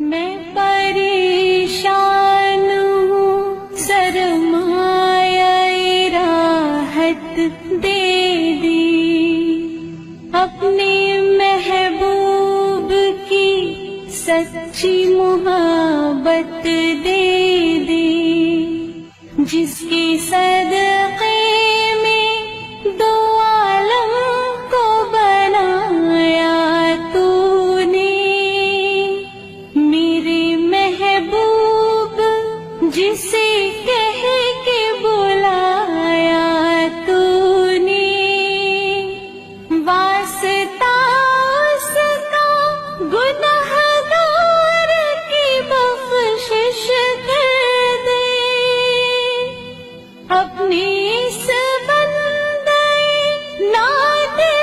میں پریشان ہوں، سرمایہ راحت دے دی، اپنے محبوب کی سچی محبت دے دی، جس کے صدقے میں دو عالم کو بنایا تو نے، میرے محبوب جسے کہہ کے بلایا تو نے، واسطہ اس کا گنہگار کی بخشش کر دے، اپنی اس بندے نادر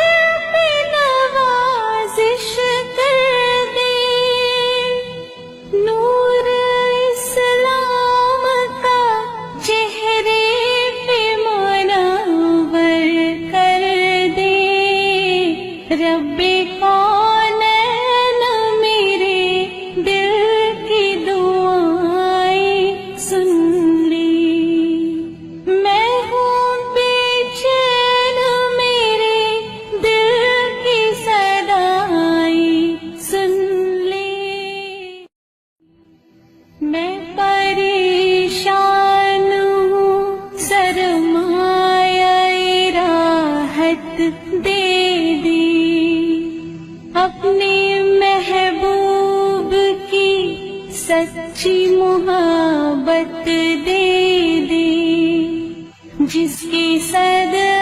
پہ نوازش کر دے، نور اسلام کا چہرے پہ منور کر دے، رب کونین میرے دل کی دعائیں سن لی، میں ہوں بے چین میرے دل کی صدائیں سن لی، میں پریشان ہوں، سرمایہ راحت دے دی، اپنے محبوب کی سچی محبت دے دی، جس کے صدقے